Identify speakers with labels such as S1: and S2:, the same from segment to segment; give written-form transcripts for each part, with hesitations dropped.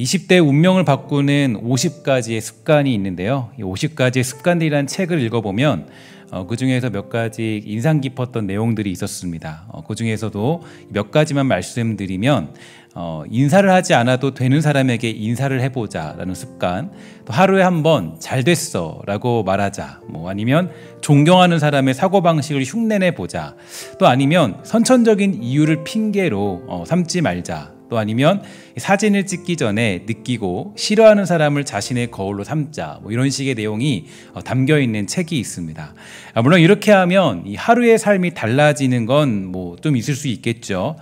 S1: 20대 운명을 바꾸는 50가지의 습관이 있는데요. 이 50가지의 습관들이라는 책을 읽어보면 그 중에서 몇 가지 인상 깊었던 내용들이 있었습니다. 그 중에서도 몇 가지만 말씀드리면 인사를 하지 않아도 되는 사람에게 인사를 해보자라는 습관, 또 하루에 한 번 잘 됐어 라고 말하자, 아니면 존경하는 사람의 사고방식을 흉내내보자, 또 아니면 선천적인 이유를 핑계로 삼지 말자, 또 아니면 사진을 찍기 전에 느끼고 싫어하는 사람을 자신의 거울로 삼자, 이런 식의 내용이 담겨 있는 책이 있습니다. 물론 이렇게 하면 이 하루의 삶이 달라지는 건 좀 있을 수 있겠죠.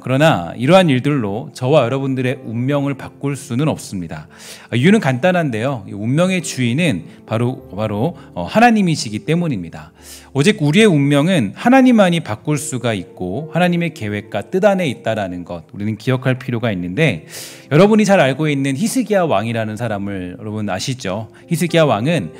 S1: 그러나 이러한 일들로 저와 여러분들의 운명을 바꿀 수는 없습니다. 이유는 간단한데요. 운명의 주인은 바로 하나님이시기 때문입니다. 오직 우리의 운명은 하나님만이 바꿀 수가 있고 하나님의 계획과 뜻 안에 있다는 것, 우리는 기억할 필요가 있는데, 여러분이 잘 알고 있는 히스기야 왕이라는 사람을 여러분 아시죠? 히스기야 왕은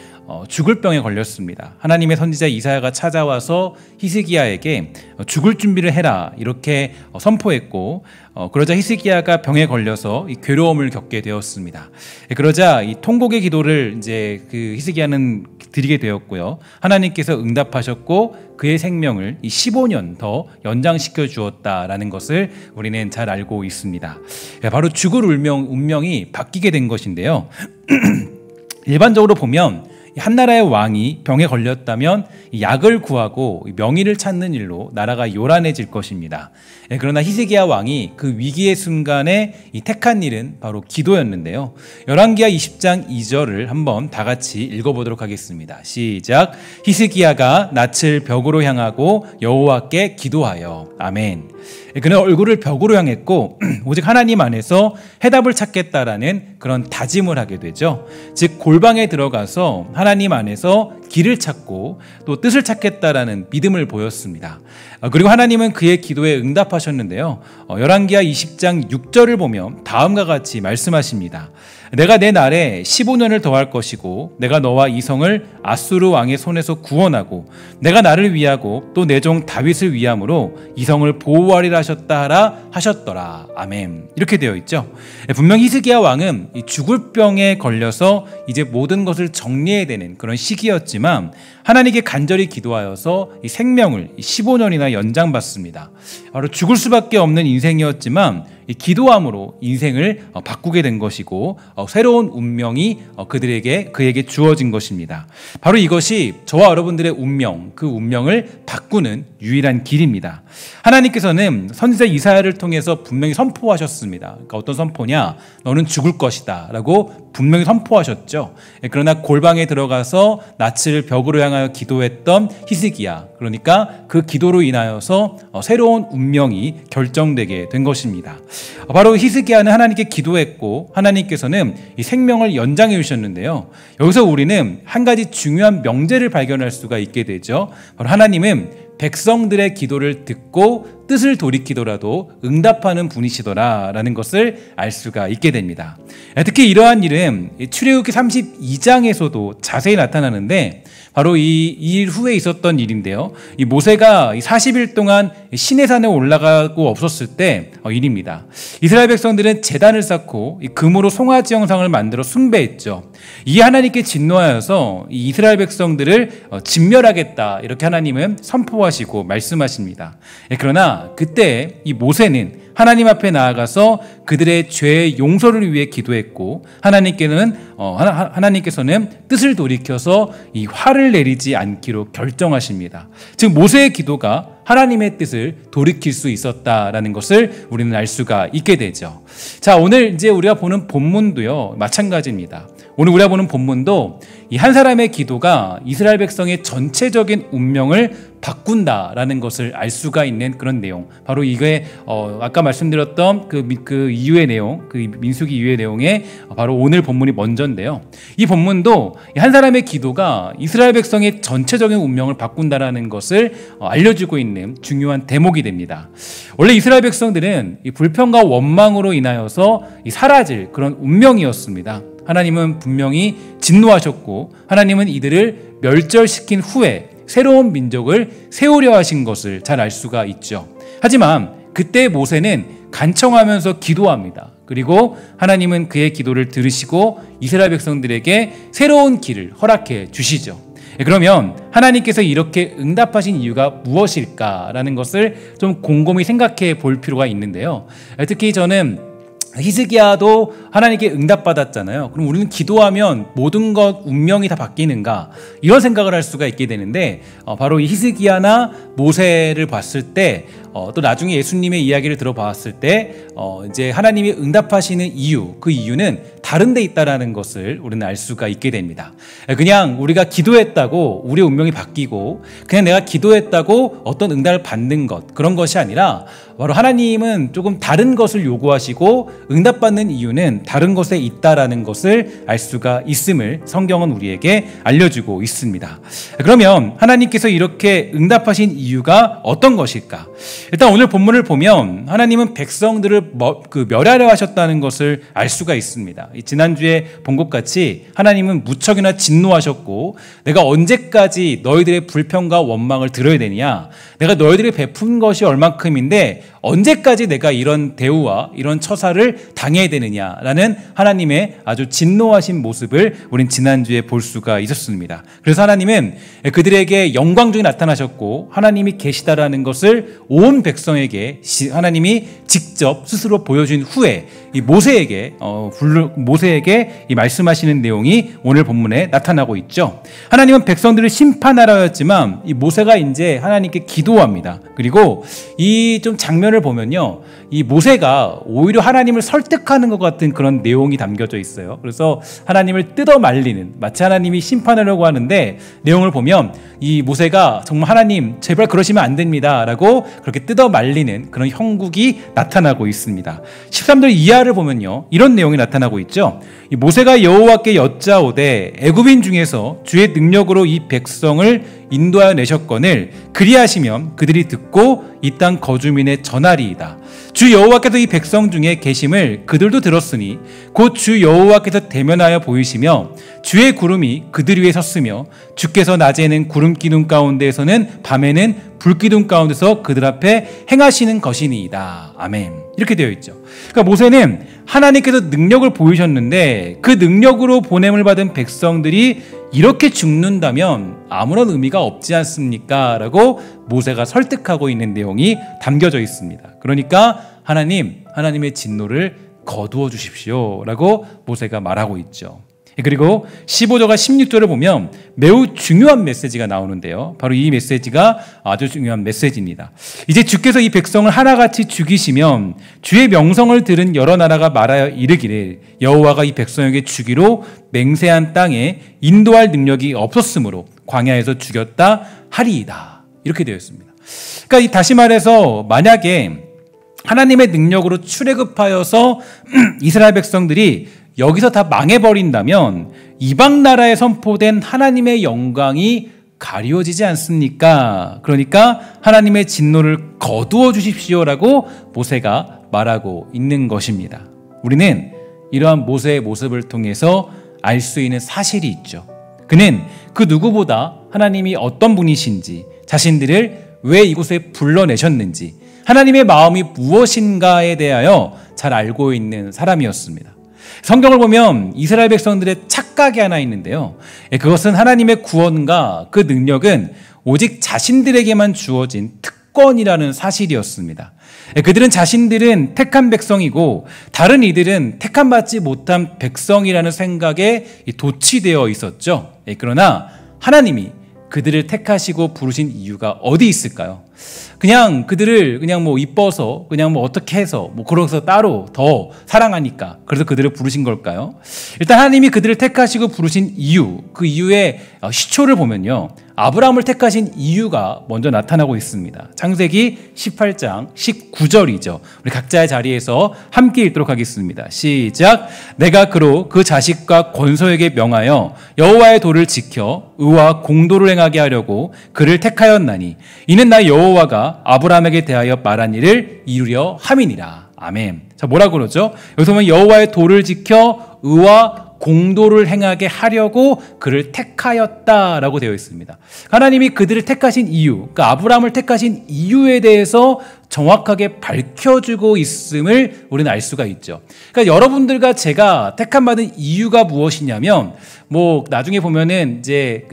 S1: 죽을 병에 걸렸습니다. 하나님의 선지자 이사야가 찾아와서 히스기야에게 죽을 준비를 해라 이렇게 선포했고, 그러자 히스기야가 병에 걸려서 이 괴로움을 겪게 되었습니다. 그러자 이 통곡의 기도를 이제 히스기야는 드리게 되었고요. 하나님께서 응답하셨고 그의 생명을 15년 더 연장시켜 주었다라는 것을 우리는 잘 알고 있습니다. 바로 죽을 운명이 바뀌게 된 것인데요. 일반적으로 보면 한 나라의 왕이 병에 걸렸다면 약을 구하고 명의를 찾는 일로 나라가 요란해질 것입니다. 그러나 히스기야 왕이 그 위기의 순간에 택한 일은 바로 기도였는데요. 열왕기하 20장 2절을 한번 다 같이 읽어보도록 하겠습니다. 시작. 히스기야가 낯을 벽으로 향하고 여호와께 기도하여. 아멘. 그는 얼굴을 벽으로 향했고 오직 하나님 안에서 해답을 찾겠다라는 그런 다짐을 하게 되죠. 즉 골방에 들어가서 하나님 안에서 길을 찾고 또 뜻을 찾겠다라는 믿음을 보였습니다. 그리고 하나님은 그의 기도에 응답하셨는데요. 열왕기하 20장 6절을 보면 다음과 같이 말씀하십니다. 내가 내 날에 15년을 더할 것이고 내가 너와 이 성을 아수르 왕의 손에서 구원하고 내가 나를 위하고 또 내 종 다윗을 위함으로 이 성을 보호하리라 하셨더라. 아멘. 이렇게 되어 있죠. 분명 히스기야 왕은 죽을 병에 걸려서 이제 모든 것을 정리해야 되는 그런 시기였지만 하나님께 간절히 기도하여서 이 생명을 15년이나 연장받습니다. 바로 죽을 수밖에 없는 인생이었지만 이 기도함으로 인생을 바꾸게 된 것이고 새로운 운명이 그에게 주어진 것입니다. 바로 이것이 저와 여러분들의 운명, 그 운명을 바꾸는 유일한 길입니다. 하나님께서는 선지자 이사야를 통해서 분명히 선포하셨습니다. 그러니까 어떤 선포냐? 너는 죽을 것이다 라고 분명히 선포하셨죠. 그러나 골방에 들어가서 낯을 벽으로 향하여 기도했던 히스기야, 그러니까 그 기도로 인하여서 새로운 운명이 결정되게 된 것입니다. 바로 히스기야는 하나님께 기도했고 하나님께서는 이 생명을 연장해 주셨는데요. 여기서 우리는 한 가지 중요한 명제를 발견할 수가 있게 되죠. 바로 하나님은 백성들의 기도를 듣고 뜻을 돌이키더라도 응답하는 분이시더라라는 것을 알 수가 있게 됩니다. 특히 이러한 일은 출애굽기 32장에서도 자세히 나타나는데 바로 이 일 후에 있었던 일인데요. 이 모세가 40일 동안 시내산에 올라가고 없었을 때 일입니다. 이스라엘 백성들은 제단을 쌓고 금으로 송아지 형상을 만들어 숭배했죠. 이에 하나님께 진노하여서 이 이스라엘 백성들을 진멸하겠다 이렇게 하나님은 선포하시고 말씀하십니다. 그러나 그때 이 모세는 하나님 앞에 나아가서 그들의 죄의 용서를 위해 기도했고 하나님께서는 뜻을 돌이켜서 이 화를 내리지 않기로 결정하십니다. 즉 모세의 기도가 하나님의 뜻을 돌이킬 수 있었다라는 것을 우리는 알 수가 있게 되죠. 자, 오늘 이제 우리가 보는 본문도요 마찬가지입니다. 오늘 우리가 보는 본문도 이 한 사람의 기도가 이스라엘 백성의 전체적인 운명을 바꾼다라는 것을 알 수가 있는 그런 내용. 바로 이게 아까 말씀드렸던 그 이유의 내용, 그 민수기 이유의 내용에 바로 오늘 본문이 먼저인데요. 이 본문도 한 사람의 기도가 이스라엘 백성의 전체적인 운명을 바꾼다라는 것을 알려주고 있는 중요한 대목이 됩니다. 원래 이스라엘 백성들은 이 불평과 원망으로 인하여서 사라질 그런 운명이었습니다. 하나님은 분명히 진노하셨고 하나님은 이들을 멸절시킨 후에 새로운 민족을 세우려 하신 것을 잘 알 수가 있죠. 하지만 그때 모세는 간청하면서 기도합니다. 그리고 하나님은 그의 기도를 들으시고 이스라엘 백성들에게 새로운 길을 허락해 주시죠. 그러면 하나님께서 이렇게 응답하신 이유가 무엇일까라는 것을 좀 곰곰이 생각해 볼 필요가 있는데요. 특히 저는 히스기야도 하나님께 응답받았잖아요. 그럼 우리는 기도하면 모든 것 운명이 다 바뀌는가, 이런 생각을 할 수가 있게 되는데, 바로 이 히스기야나 모세를 봤을 때, 또 나중에 예수님의 이야기를 들어봤을 때 이제 하나님이 응답하시는 이유, 그 이유는 다른 데 있다라는 것을 우리는 알 수가 있게 됩니다. 그냥 우리가 기도했다고 우리의 운명이 바뀌고, 그냥 내가 기도했다고 어떤 응답을 받는 것, 그런 것이 아니라 바로 하나님은 조금 다른 것을 요구하시고 응답받는 이유는 다른 것에 있다라는 것을 알 수가 있음을 성경은 우리에게 알려주고 있습니다. 그러면 하나님께서 이렇게 응답하신 이유가 어떤 것일까? 일단 오늘 본문을 보면 하나님은 백성들을 멸하려 하셨다는 것을 알 수가 있습니다. 지난주에 본 것 같이 하나님은 무척이나 진노하셨고, 내가 언제까지 너희들의 불평과 원망을 들어야 되느냐, 내가 너희들이 베푼 것이 얼만큼인데 언제까지 내가 이런 대우와 이런 처사를 당해야 되느냐라는 하나님의 아주 진노하신 모습을 우린 지난주에 볼 수가 있었습니다. 그래서 하나님은 그들에게 영광 중에 나타나셨고, 하나님이 계시다라는 것을 온 백성에게 하나님이 직접 스스로 보여준 후에 이 모세에게 이 말씀하시는 내용이 오늘 본문에 나타나고 있죠. 하나님은 백성들을 심판하려 했지만 이 모세가 이제 하나님께 기도합니다. 그리고 이 좀 장면을 보면요, 이 모세가 오히려 하나님을 설득하는 것 같은 그런 내용이 담겨져 있어요. 그래서 하나님을 뜯어 말리는, 마치 하나님이 심판하려고 하는데, 내용을 보면 이 모세가 정말 하나님 제발 그러시면 안 됩니다 라고 그렇게 뜯어 말리는 그런 형국이 나타나고 있습니다. 13절 이하를 보면요, 이런 내용이 나타나고 있죠. 이 모세가 여호와께 여짜오되 애굽인 중에서 주의 능력으로 이 백성을 인도하여 내셨거늘 그리하시면 그들이 듣고 이 땅 거주민의 전하리이다. 주 여호와께서 이 백성 중에 계심을 그들도 들었으니 곧 주 여호와께서 대면하여 보이시며 주의 구름이 그들 위에 섰으며 주께서 낮에는 구름 기둥 가운데에서는 밤에는 불 기둥 가운데서 그들 앞에 행하시는 것이니이다. 아멘. 이렇게 되어 있죠. 그러니까 모세는 하나님께서 능력을 보이셨는데 그 능력으로 보냄을 받은 백성들이 이렇게 죽는다면 아무런 의미가 없지 않습니까? 라고 모세가 설득하고 있는 내용이 담겨져 있습니다. 그러니까 하나님의 진노를 거두어 주십시오 라고 모세가 말하고 있죠. 그리고 15절과 16절을 보면 매우 중요한 메시지가 나오는데요. 바로 이 메시지가 아주 중요한 메시지입니다. 이제 주께서 이 백성을 하나같이 죽이시면 주의 명성을 들은 여러 나라가 말하여 이르기를 여호와가 이 백성에게 주기로 맹세한 땅에 인도할 능력이 없었으므로 광야에서 죽였다 하리이다. 이렇게 되어 있습니다. 그러니까 다시 말해서 만약에 하나님의 능력으로 출애굽하여서 이스라엘 백성들이 여기서 다 망해버린다면 이방 나라에 선포된 하나님의 영광이 가리워지지 않습니까? 그러니까 하나님의 진노를 거두어 주십시오라고 모세가 말하고 있는 것입니다. 우리는 이러한 모세의 모습을 통해서 알 수 있는 사실이 있죠. 그는 그 누구보다 하나님이 어떤 분이신지, 자신들을 왜 이곳에 불러내셨는지, 하나님의 마음이 무엇인가에 대하여 잘 알고 있는 사람이었습니다. 성경을 보면 이스라엘 백성들의 착각이 하나 있는데요. 그것은 하나님의 구원과 그 능력은 오직 자신들에게만 주어진 특권이라는 사실이었습니다. 그들은 자신들은 택한 백성이고 다른 이들은 택함받지 못한 백성이라는 생각에 도취되어 있었죠. 그러나 하나님이 그들을 택하시고 부르신 이유가 어디 있을까요? 그냥 그들을 이뻐서 어떻게 해서 그래서 따로 더 사랑하니까 그래서 그들을 부르신 걸까요? 일단 하나님이 그들을 택하시고 부르신 이유, 그 이유의 시초를 보면요, 아브라함을 택하신 이유가 먼저 나타나고 있습니다. 창세기 18장 19절이죠. 우리 각자의 자리에서 함께 읽도록 하겠습니다. 시작. 내가 그로 그 자식과 권소에게 명하여 여호와의 도를 지켜 의와 공도를 행하게 하려고 그를 택하였나니 이는 나 여호와가 아브라함에게 대하여 말한 일을 이루려 함이니라. 아멘. 자, 뭐라고 그러죠? 여기서 보면 여호와의 도를 지켜 의와 공도를 행하게 하려고 그를 택하였다라고 되어 있습니다. 하나님이 그들을 택하신 이유, 그러니까 아브라함을 택하신 이유에 대해서 정확하게 밝혀주고 있음을 우리는 알 수가 있죠. 그러니까 여러분들과 제가 택함받은 이유가 무엇이냐면, 뭐 나중에 보면은 이제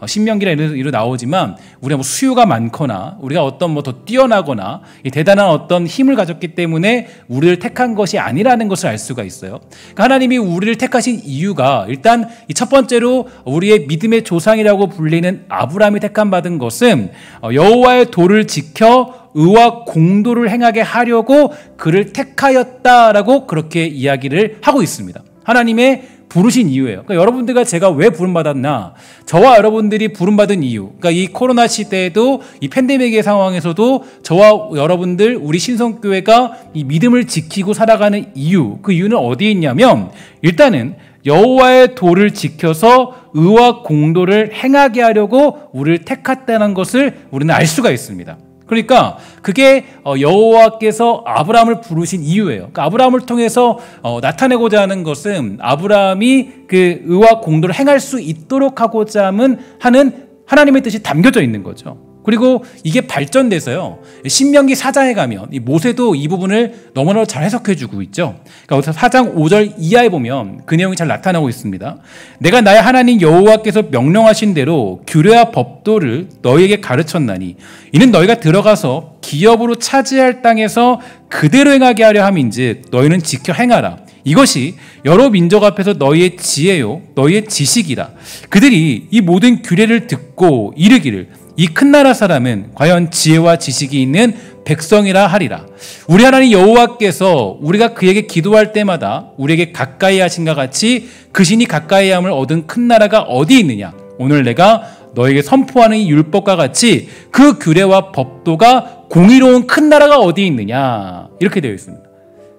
S1: 신명기나 이런 나오지만, 우리가 뭐 수요가 많거나 우리가 어떤 뭐 더 뛰어나거나 대단한 어떤 힘을 가졌기 때문에 우리를 택한 것이 아니라는 것을 알 수가 있어요. 그러니까 하나님이 우리를 택하신 이유가, 일단 첫 번째로 우리의 믿음의 조상이라고 불리는 아브라함이 택함받은 것은 여호와의 도를 지켜 의와 공도를 행하게 하려고 그를 택하였다라고 그렇게 이야기를 하고 있습니다. 하나님의 부르신 이유예요. 그러니까 여러분들과 제가 왜 부름받았나? 저와 여러분들이 부름받은 이유, 그러니까 이 코로나 시대에도, 이 팬데믹의 상황에서도 저와 여러분들, 우리 신성교회가 이 믿음을 지키고 살아가는 이유, 그 이유는 어디에 있냐면, 일단은 여호와의 도를 지켜서 의와 공도를 행하게 하려고 우리를 택했다는 것을 우리는 알 수가 있습니다. 그러니까 그게 여호와께서 아브라함을 부르신 이유예요. 그러니까 아브라함을 통해서 나타내고자 하는 것은, 아브라함이 그 의와 공도를 행할 수 있도록 하고자 하는 하나님의 뜻이 담겨져 있는 거죠. 그리고 이게 발전돼서요, 신명기 4장에 가면 이 모세도 이 부분을 너무나 잘 해석해주고 있죠. 그러니까 4장 5절 이하에 보면 그 내용이 잘 나타나고 있습니다. 내가 나의 하나님 여호와께서 명령하신 대로 규례와 법도를 너희에게 가르쳤나니, 이는 너희가 들어가서 기업으로 차지할 땅에서 그대로 행하게 하려 함인즉 너희는 지켜 행하라. 이것이 여러 민족 앞에서 너희의 지혜요 너희의 지식이라. 그들이 이 모든 규례를 듣고 이르기를, 이 큰 나라 사람은 과연 지혜와 지식이 있는 백성이라 하리라. 우리 하나님 여호와께서 우리가 그에게 기도할 때마다 우리에게 가까이 하신과 같이 그 신이 가까이 함을 얻은 큰 나라가 어디 있느냐? 오늘 내가 너에게 선포하는 이 율법과 같이 그 규례와 법도가 공의로운 큰 나라가 어디 있느냐? 이렇게 되어 있습니다.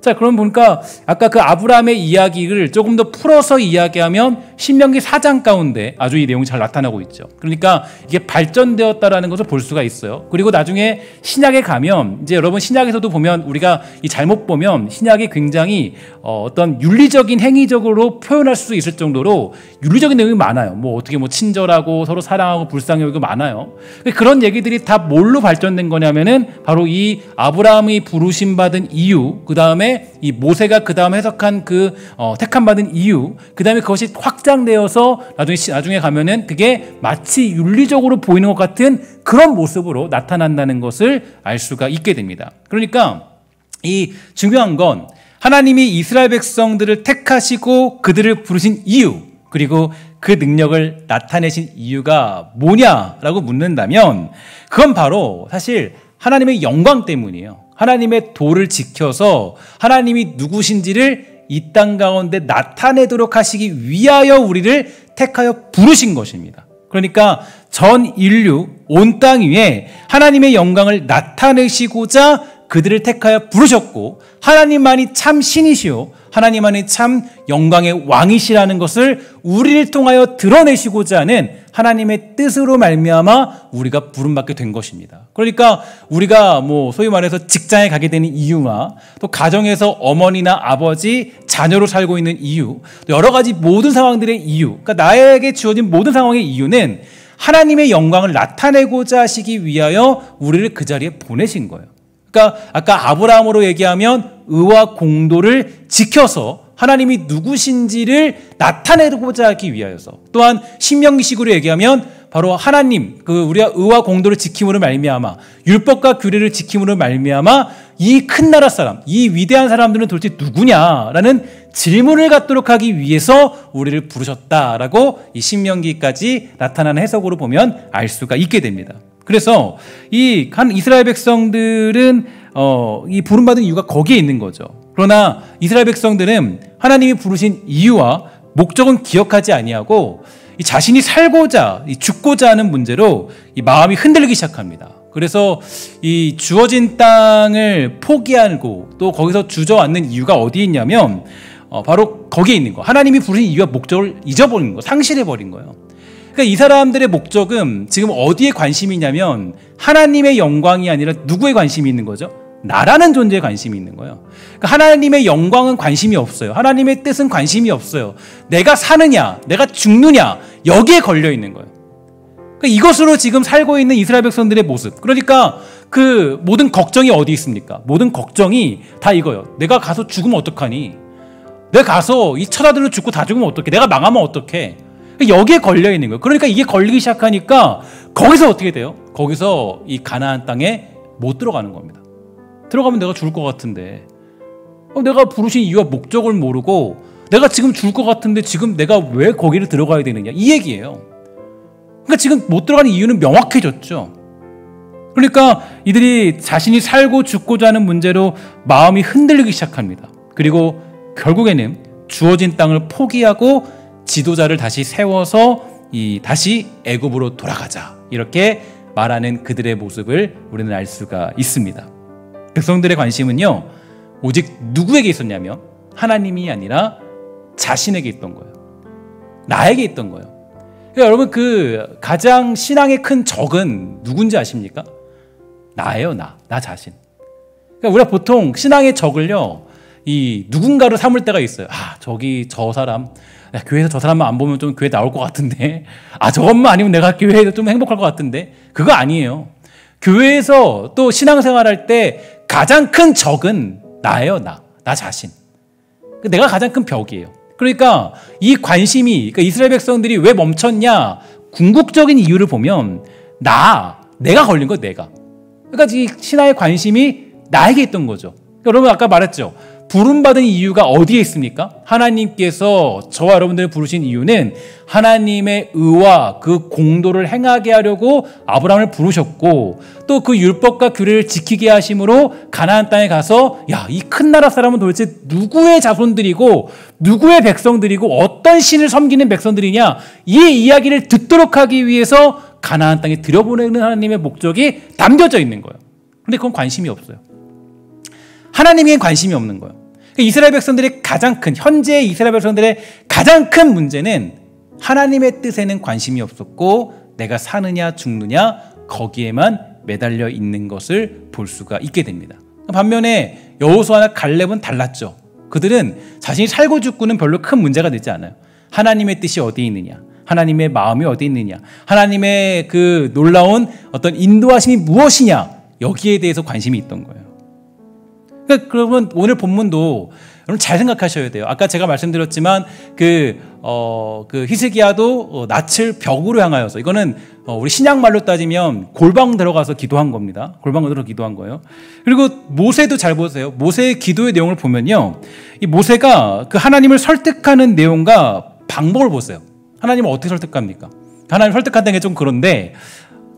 S1: 자, 그럼 보니까 아까 그 아브라함의 이야기를 조금 더 풀어서 이야기하면 신명기 4장 가운데 아주 이 내용이 잘 나타나고 있죠. 그러니까 이게 발전되었다라는 것을 볼 수가 있어요. 그리고 나중에 신약에 가면, 이제 여러분 신약에서도 보면, 우리가 이 잘못 보면 신약이 굉장히 어떤 윤리적인 행위적으로 표현할 수 있을 정도로 윤리적인 내용이 많아요. 뭐 어떻게 뭐 친절하고 서로 사랑하고 불쌍히 여기고 많아요. 그런 얘기들이 다 뭘로 발전된 거냐면은 바로 이 아브라함이 부르심 받은 이유, 그 다음에 이 모세가 그 다음 해석한 그 택함 받은 이유, 그 다음에 그것이 확장되어서 나중에 가면은 그게 마치 윤리적으로 보이는 것 같은 그런 모습으로 나타난다는 것을 알 수가 있게 됩니다. 그러니까 이 중요한 건, 하나님이 이스라엘 백성들을 택하시고 그들을 부르신 이유, 그리고 그 능력을 나타내신 이유가 뭐냐라고 묻는다면, 그건 바로 사실 하나님의 영광 때문이에요. 하나님의 도를 지켜서 하나님이 누구신지를 이 땅 가운데 나타내도록 하시기 위하여 우리를 택하여 부르신 것입니다. 그러니까 전 인류, 온 땅 위에 하나님의 영광을 나타내시고자 그들을 택하여 부르셨고, 하나님만이 참 신이시오, 하나님만이 참 영광의 왕이시라는 것을 우리를 통하여 드러내시고자 하는 하나님의 뜻으로 말미암아 우리가 부름받게 된 것입니다. 그러니까 우리가 뭐 소위 말해서 직장에 가게 되는 이유나, 또 가정에서 어머니나 아버지, 자녀로 살고 있는 이유, 또 여러 가지 모든 상황들의 이유, 그러니까 나에게 주어진 모든 상황의 이유는 하나님의 영광을 나타내고자 하시기 위하여 우리를 그 자리에 보내신 거예요. 그러니까 아까 아브라함으로 얘기하면 의와 공도를 지켜서 하나님이 누구신지를 나타내고자 하기 위하여서, 또한 신명기식으로 얘기하면 바로 하나님, 우리가 의와 공도를 지킴으로 말미암아, 율법과 규례를 지킴으로 말미암아 이 큰 나라 사람, 이 위대한 사람들은 도대체 누구냐라는 질문을 갖도록 하기 위해서 우리를 부르셨다라고 이 신명기까지 나타나는 해석으로 보면 알 수가 있게 됩니다. 그래서 이 한 이스라엘 백성들은 이 부름받은 이유가 거기에 있는 거죠. 그러나 이스라엘 백성들은 하나님이 부르신 이유와 목적은 기억하지 아니하고 이 자신이 살고자, 죽고자 하는 문제로 이 마음이 흔들리기 시작합니다. 그래서 이 주어진 땅을 포기하고 또 거기서 주저앉는 이유가 어디에 있냐면 바로 거기에 있는 거. 하나님이 부르신 이유와 목적을 잊어버린 거, 상실해버린 거예요. 그러니까 이 사람들의 목적은 지금 어디에 관심이 있냐면 하나님의 영광이 아니라 누구에 관심이 있는 거죠? 나라는 존재에 관심이 있는 거예요. 그러니까 하나님의 영광은 관심이 없어요. 하나님의 뜻은 관심이 없어요. 내가 사느냐, 내가 죽느냐, 여기에 걸려 있는 거예요. 그러니까 이것으로 지금 살고 있는 이스라엘 백성들의 모습. 그러니까 그 모든 걱정이 어디 있습니까? 모든 걱정이 다 이거예요. 내가 가서 죽으면 어떡하니? 내가 가서 이 천하들로 죽고 다 죽으면 어떡해? 내가 망하면 어떡해? 여기에 걸려 있는 거예요. 그러니까 이게 걸리기 시작하니까 거기서 어떻게 돼요? 거기서 이 가나안 땅에 못 들어가는 겁니다. 들어가면 내가 죽을 것 같은데, 내가 부르신 이유와 목적을 모르고 내가 지금 죽을 것 같은데 지금 내가 왜 거기를 들어가야 되느냐, 이 얘기예요. 그러니까 지금 못 들어가는 이유는 명확해졌죠. 그러니까 이들이 자신이 살고 죽고자 하는 문제로 마음이 흔들리기 시작합니다. 그리고 결국에는 주어진 땅을 포기하고 지도자를 다시 세워서 다시 애굽으로 돌아가자, 이렇게 말하는 그들의 모습을 우리는 알 수가 있습니다. 백성들의 관심은요, 오직 누구에게 있었냐면 하나님이 아니라 자신에게 있던 거예요. 나에게 있던 거예요. 그러니까 여러분, 그 가장 신앙의 큰 적은 누군지 아십니까? 나예요. 나 자신. 그러니까 우리가 보통 신앙의 적을요, 이 누군가를 삼을 때가 있어요. 저기 저 사람, 교회에서 저 사람만 안 보면 좀 교회 나올 것 같은데, 저것만 아니면 내가 교회에서 좀 행복할 것 같은데, 그거 아니에요. 교회에서 또 신앙생활할 때 가장 큰 적은 나예요. 나 자신. 내가 가장 큰 벽이에요. 그러니까 이 관심이, 그러니까 이스라엘 백성들이 왜 멈췄냐, 궁극적인 이유를 보면 내가 걸린 거예요. 내가. 그러니까 이 신앙의 관심이 나에게 있던 거죠. 그러니까 여러분, 아까 말했죠. 부름받은 이유가 어디에 있습니까? 하나님께서 저와 여러분들을 부르신 이유는 하나님의 의와 그 공도를 행하게 하려고 아브라함을 부르셨고, 또 그 율법과 규례를 지키게 하심으로 가나안 땅에 가서 이 큰 나라 사람은 도대체 누구의 자손들이고 누구의 백성들이고 어떤 신을 섬기는 백성들이냐, 이 이야기를 듣도록 하기 위해서 가나안 땅에 들여보내는 하나님의 목적이 담겨져 있는 거예요. 그런데 그건 관심이 없어요. 하나님에겐 관심이 없는 거예요. 이스라엘 백성들의 현재 이스라엘 백성들의 가장 큰 문제는 하나님의 뜻에는 관심이 없었고, 내가 사느냐 죽느냐 거기에만 매달려 있는 것을 볼 수가 있게 됩니다. 반면에 여호수아나 갈렙은 달랐죠. 그들은 자신이 살고 죽고는 별로 큰 문제가 되지 않아요. 하나님의 뜻이 어디에 있느냐, 하나님의 마음이 어디에 있느냐, 하나님의 그 놀라운 어떤 인도하심이 무엇이냐, 여기에 대해서 관심이 있던 거예요. 그러니까 그러면 오늘 본문도 여러분 잘 생각하셔야 돼요. 아까 제가 말씀드렸지만 그 히스기야도 낯을 벽으로 향하여서, 이거는 우리 신약 말로 따지면 골방 들어가서 기도한 겁니다. 골방 들어가서 기도한 거예요. 그리고 모세도 잘 보세요. 모세의 기도의 내용을 보면요, 이 모세가 그 하나님을 설득하는 내용과 방법을 보세요. 하나님을 어떻게 설득합니까? 하나님 설득한다는 게 좀 그런데,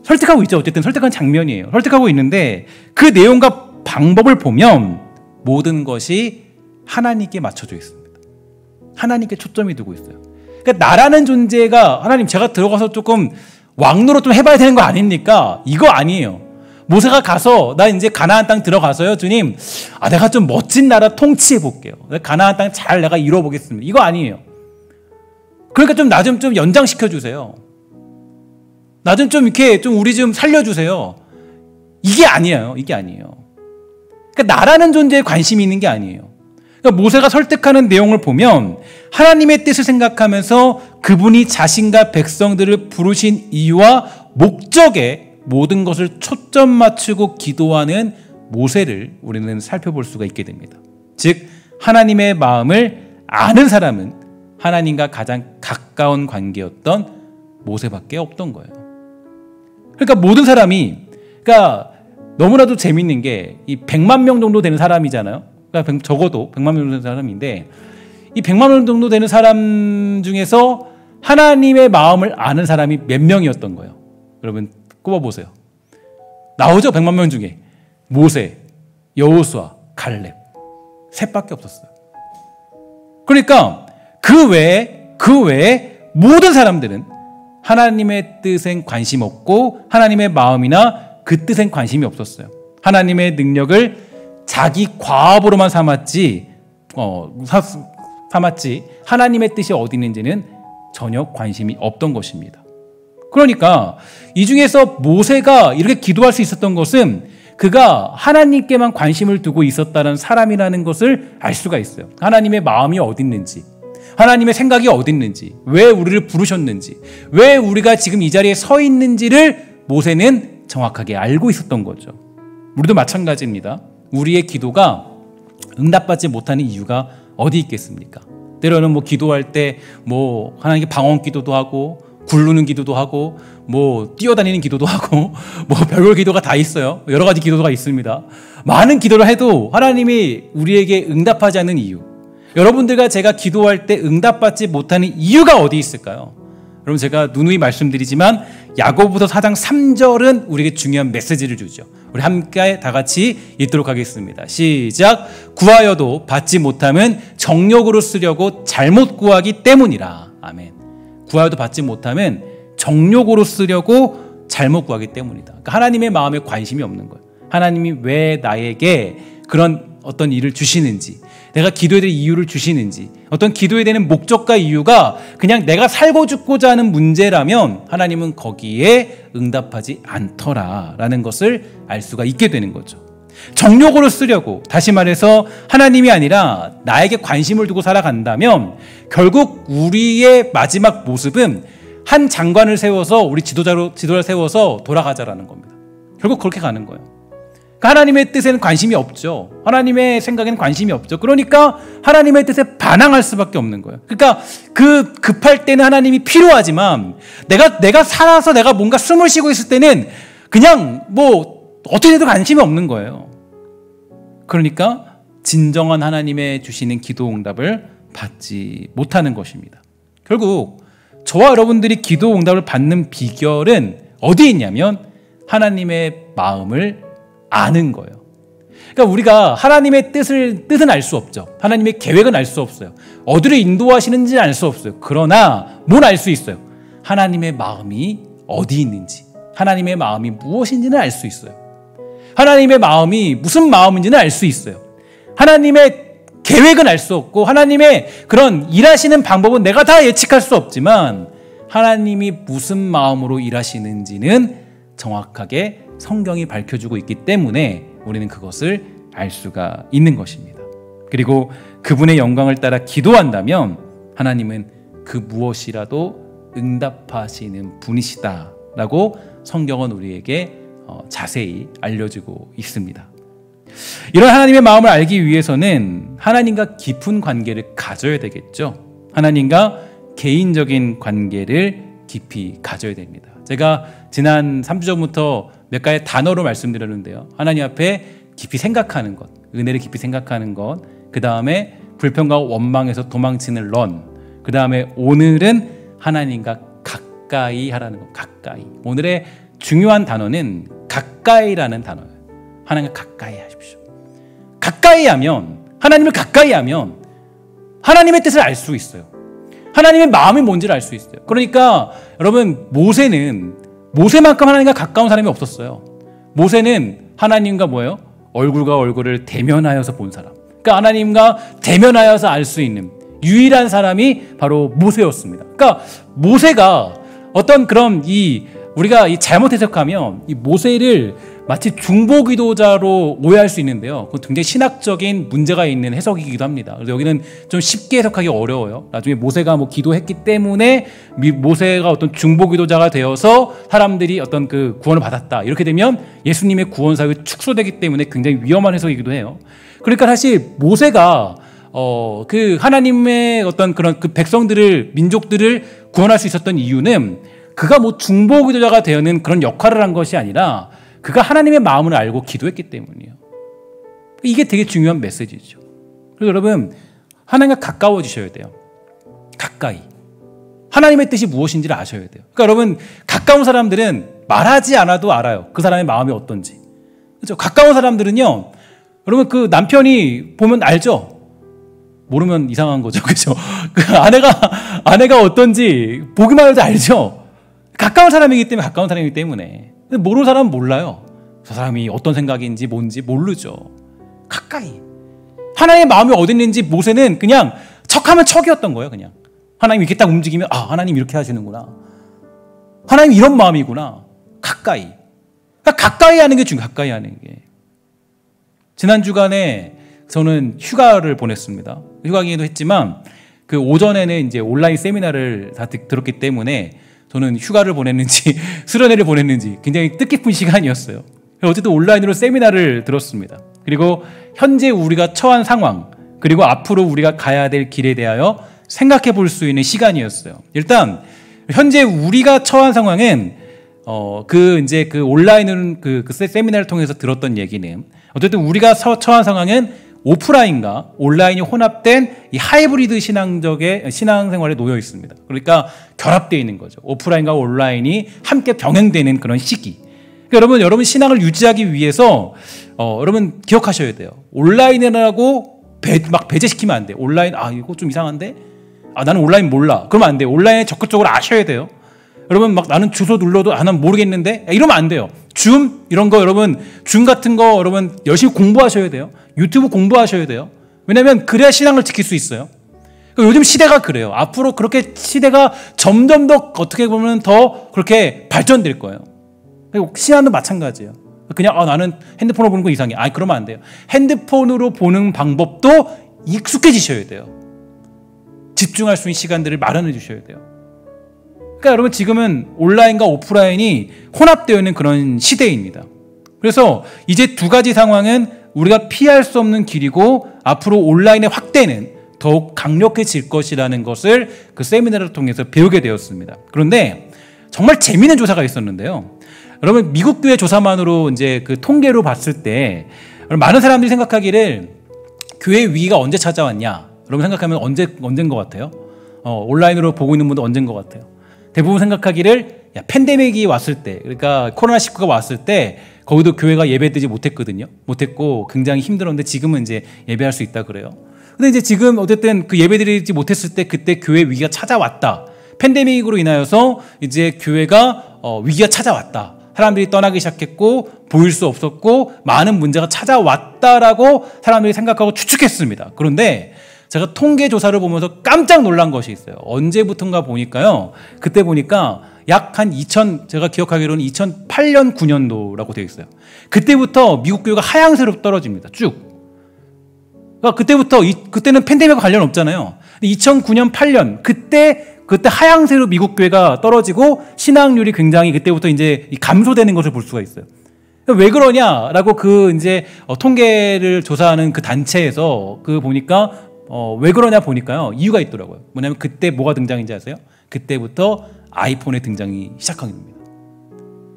S1: 설득하고 있죠. 어쨌든 설득한 장면이에요. 설득하고 있는데 그 내용과 방법을 보면 모든 것이 하나님께 맞춰져 있습니다. 하나님께 초점이 두고 있어요. 그러니까 나라는 존재가, 하나님 제가 들어가서 조금 왕노로 좀 해봐야 되는 거 아닙니까? 이거 아니에요. 모세가 가서 나 이제 가나안 땅 들어가서요, 주님, 내가 좀 멋진 나라 통치해 볼게요. 가나안 땅 잘 내가 이뤄보겠습니다. 이거 아니에요. 그러니까 좀 나 좀 연장시켜 주세요. 나 좀 이렇게 좀 우리 좀 살려주세요. 이게 아니에요. 이게 아니에요. 그러니까 나라는 존재에 관심이 있는 게 아니에요. 그러니까 모세가 설득하는 내용을 보면 하나님의 뜻을 생각하면서 그분이 자신과 백성들을 부르신 이유와 목적에 모든 것을 초점 맞추고 기도하는 모세를 우리는 살펴볼 수가 있게 됩니다. 즉, 하나님의 마음을 아는 사람은 하나님과 가장 가까운 관계였던 모세밖에 없던 거예요. 그러니까 모든 사람이, 그러니까 너무나도 재밌는 게 이 100만 명 정도 되는 사람이잖아요. 그러니까 적어도 100만 명 정도 되는 사람인데, 이 100만 명 정도 되는 사람 중에서 하나님의 마음을 아는 사람이 몇 명이었던 거예요. 여러분 꼽아보세요. 나오죠? 100만 명 중에 모세, 여호수아, 갈렙 셋밖에 없었어요. 그러니까 그 외에 모든 사람들은 하나님의 뜻엔 관심 없고 하나님의 마음이나 그 뜻엔 관심이 없었어요. 하나님의 능력을 자기 과업으로만 삼았지 하나님의 뜻이 어디 있는지는 전혀 관심이 없던 것입니다. 그러니까 이 중에서 모세가 이렇게 기도할 수 있었던 것은 그가 하나님께만 관심을 두고 있었다는 사람이라는 것을 알 수가 있어요. 하나님의 마음이 어디 있는지, 하나님의 생각이 어디 있는지, 왜 우리를 부르셨는지, 왜 우리가 지금 이 자리에 서 있는지를 모세는 정확하게 알고 있었던 거죠. 우리도 마찬가지입니다. 우리의 기도가 응답받지 못하는 이유가 어디 있겠습니까? 때로는 뭐 기도할 때 뭐 하나님께 방언 기도도 하고 굴르는 기도도 하고 뭐 뛰어다니는 기도도 하고 뭐 별별 기도가 다 있어요. 여러 가지 기도가 있습니다. 많은 기도를 해도 하나님이 우리에게 응답하지 않는 이유, 여러분들과 제가 기도할 때 응답받지 못하는 이유가 어디 있을까요? 여러분, 제가 누누이 말씀드리지만 야고보서 4장 3절은 우리에게 중요한 메시지를 주죠. 우리 함께 다 같이 읽도록 하겠습니다. 시작. 구하여도 받지 못함은 정욕으로 쓰려고 잘못 구하기 때문이라. 아멘. 구하여도 받지 못함은 정욕으로 쓰려고 잘못 구하기 때문이다. 그러니까 하나님의 마음에 관심이 없는 거예요. 하나님이 왜 나에게 그런 어떤 일을 주시는지, 내가 기도해야 될 이유를 주시는지, 어떤 기도해야 되는 목적과 이유가 그냥 내가 살고 죽고자 하는 문제라면 하나님은 거기에 응답하지 않더라라는 것을 알 수가 있게 되는 거죠. 정욕으로 쓰려고, 다시 말해서 하나님이 아니라 나에게 관심을 두고 살아간다면 결국 우리의 마지막 모습은 한 장관을 세워서 우리 지도자를 세워서 돌아가자라는 겁니다. 결국 그렇게 가는 거예요. 하나님의 뜻에는 관심이 없죠. 하나님의 생각에는 관심이 없죠. 그러니까 하나님의 뜻에 반항할 수밖에 없는 거예요. 그러니까 그 급할 때는 하나님이 필요하지만 내가 살아서 내가 뭔가 숨을 쉬고 있을 때는 그냥 뭐 어떻게 해도 관심이 없는 거예요. 그러니까 진정한 하나님의 주시는 기도 응답을 받지 못하는 것입니다. 결국 저와 여러분들이 기도 응답을 받는 비결은 어디에 있냐면 하나님의 마음을 아는 거예요. 그러니까 우리가 하나님의 뜻은 알 수 없죠. 하나님의 계획은 알 수 없어요. 어디로 인도하시는지는 알 수 없어요. 그러나 뭘 알 수 있어요? 하나님의 마음이 어디 있는지, 하나님의 마음이 무엇인지는 알 수 있어요. 하나님의 마음이 무슨 마음인지는 알 수 있어요. 하나님의 계획은 알 수 없고 하나님의 그런 일하시는 방법은 내가 다 예측할 수 없지만 하나님이 무슨 마음으로 일하시는지는 정확하게 성경이 밝혀주고 있기 때문에 우리는 그것을 알 수가 있는 것입니다. 그리고 그분의 영광을 따라 기도한다면 하나님은 그 무엇이라도 응답하시는 분이시다라고 성경은 우리에게 자세히 알려주고 있습니다. 이런 하나님의 마음을 알기 위해서는 하나님과 깊은 관계를 가져야 되겠죠. 하나님과 개인적인 관계를 깊이 가져야 됩니다. 제가 지난 3주 전부터 몇 가지 단어로 말씀드렸는데요. 하나님 앞에 깊이 생각하는 것, 은혜를 깊이 생각하는 것, 그 다음에 불평과 원망에서 도망치는 런, 그 다음에 오늘은 하나님과 가까이 하라는 것, 가까이. 오늘의 중요한 단어는 가까이라는 단어예요. 하나님과 가까이 하십시오. 가까이 하면, 하나님을 가까이 하면 하나님의 뜻을 알 수 있어요. 하나님의 마음이 뭔지를 알 수 있어요. 그러니까 여러분, 모세만큼 하나님과 가까운 사람이 없었어요. 모세는 하나님과 뭐예요? 얼굴과 얼굴을 대면하여서 본 사람. 그러니까 하나님과 대면하여서 알 수 있는 유일한 사람이 바로 모세였습니다. 그러니까 모세가 어떤 그런 우리가 잘못 해석하면 이 모세를 마치 중보기도자로 오해할 수 있는데요. 그건 굉장히 신학적인 문제가 있는 해석이기도 합니다. 그래서 여기는 좀 쉽게 해석하기 어려워요. 나중에 모세가 뭐 기도했기 때문에 모세가 어떤 중보기도자가 되어서 사람들이 어떤 그 구원을 받았다. 이렇게 되면 예수님의 구원 사역이 축소되기 때문에 굉장히 위험한 해석이기도 해요. 그러니까 사실 모세가 그 하나님의 어떤 그런 그 백성들을, 민족들을 구원할 수 있었던 이유는 그가 뭐 중보기도자가 되는 그런 역할을 한 것이 아니라 그가 하나님의 마음을 알고 기도했기 때문이에요. 이게 되게 중요한 메시지죠. 그래서 여러분, 하나님과 가까워지셔야 돼요. 가까이. 하나님의 뜻이 무엇인지를 아셔야 돼요. 그러니까 여러분, 가까운 사람들은 말하지 않아도 알아요. 그 사람의 마음이 어떤지. 그렇죠? 가까운 사람들은요, 여러분, 그 남편이 보면 알죠? 모르면 이상한 거죠. 그죠? 그 아내가 어떤지 보기만 해도 알죠? 가까운 사람이기 때문에. 근데 모르는 사람은 몰라요. 저 사람이 어떤 생각인지 뭔지 모르죠. 가까이. 하나님의 마음이 어디 있는지 모세는 그냥 척하면 척이었던 거예요. 그냥 하나님 이렇게 딱 움직이면 하나님 이렇게 하시는구나. 하나님 이런 마음이구나. 가까이. 그러니까 가까이 하는 게 중요해요. 가까이 하는 게. 지난 주간에 저는 휴가를 보냈습니다. 휴가기도 했지만 그 오전에는 이제 온라인 세미나를 다 들었기 때문에 저는 휴가를 보냈는지 수련회를 보냈는지 굉장히 뜻깊은 시간이었어요. 어쨌든 온라인으로 세미나를 들었습니다. 그리고 현재 우리가 처한 상황, 그리고 앞으로 우리가 가야 될 길에 대하여 생각해 볼 수 있는 시간이었어요. 일단 현재 우리가 처한 상황은 그 온라인은 그 세미나를 통해서 들었던 얘기는, 어쨌든 우리가 처한 상황은 오프라인과 온라인이 혼합된 이 하이브리드 신앙생활에 놓여 있습니다. 그러니까 결합되어 있는 거죠. 오프라인과 온라인이 함께 병행되는 그런 시기. 그러니까 여러분 신앙을 유지하기 위해서 여러분 기억하셔야 돼요. 온라인이라고 막 배제시키면 안 돼요. 온라인 이거 좀 이상한데? 나는 온라인 몰라. 그러면 안 돼요. 온라인에 적극적으로 아셔야 돼요. 여러분 막 나는 주소 눌러도 난 모르겠는데? 이러면 안 돼요. 줌 이런 거 여러분 줌 같은 거 여러분 열심히 공부하셔야 돼요. 유튜브 공부하셔야 돼요. 왜냐하면 그래야 신앙을 지킬 수 있어요. 요즘 시대가 그래요. 앞으로 그렇게 시대가 점점 더 어떻게 보면 더 그렇게 발전될 거예요. 신앙도 마찬가지예요. 그냥 나는 핸드폰으로 보는 거 이상해. 그러면 안 돼요. 핸드폰으로 보는 방법도 익숙해지셔야 돼요. 집중할 수 있는 시간들을 마련해 주셔야 돼요. 그러니까 여러분 지금은 온라인과 오프라인이 혼합되어 있는 그런 시대입니다. 그래서 이제 두 가지 상황은 우리가 피할 수 없는 길이고 앞으로 온라인의 확대는 더욱 강력해질 것이라는 것을 그 세미나를 통해서 배우게 되었습니다. 그런데 정말 재미있는 조사가 있었는데요. 여러분 미국 교회 조사만으로 이제 그 통계로 봤을 때 많은 사람들이 생각하기를 교회 위기가 언제 찾아왔냐? 여러분 생각하면 언제인 것 같아요? 온라인으로 보고 있는 분도 언제인 것 같아요? 대부분 생각하기를 팬데믹이 왔을 때, 그러니까 코로나19가 왔을 때 거기도 교회가 예배드리지 못했거든요. 못했고 굉장히 힘들었는데 지금은 이제 예배할 수 있다 그래요. 근데 이제 지금 어쨌든 그 예배드리지 못했을 때 그때 교회 위기가 찾아왔다. 팬데믹으로 인하여서 이제 교회가 위기가 찾아왔다. 사람들이 떠나기 시작했고 보일 수 없었고 많은 문제가 찾아왔다라고 사람들이 생각하고 추측했습니다. 그런데 제가 통계 조사를 보면서 깜짝 놀란 것이 있어요. 언제부턴가 보니까요. 그때 보니까 약 한 제가 기억하기로는 2008년, 9년도라고 되어 있어요. 그때부터 미국 교회가 하향세로 떨어집니다. 쭉. 그러니까 그때는 팬데믹과 관련 없잖아요. 2009년, 8년 그때 하향세로 미국 교회가 떨어지고 신앙률이 굉장히 그때부터 이제 감소되는 것을 볼 수가 있어요. 왜 그러냐라고 통계를 조사하는 그 단체에서 보니까 왜 그러냐 보니까요. 이유가 있더라고요. 뭐냐면 그때 뭐가 등장인지 아세요? 그때부터 아이폰의 등장이 시작한 겁니다.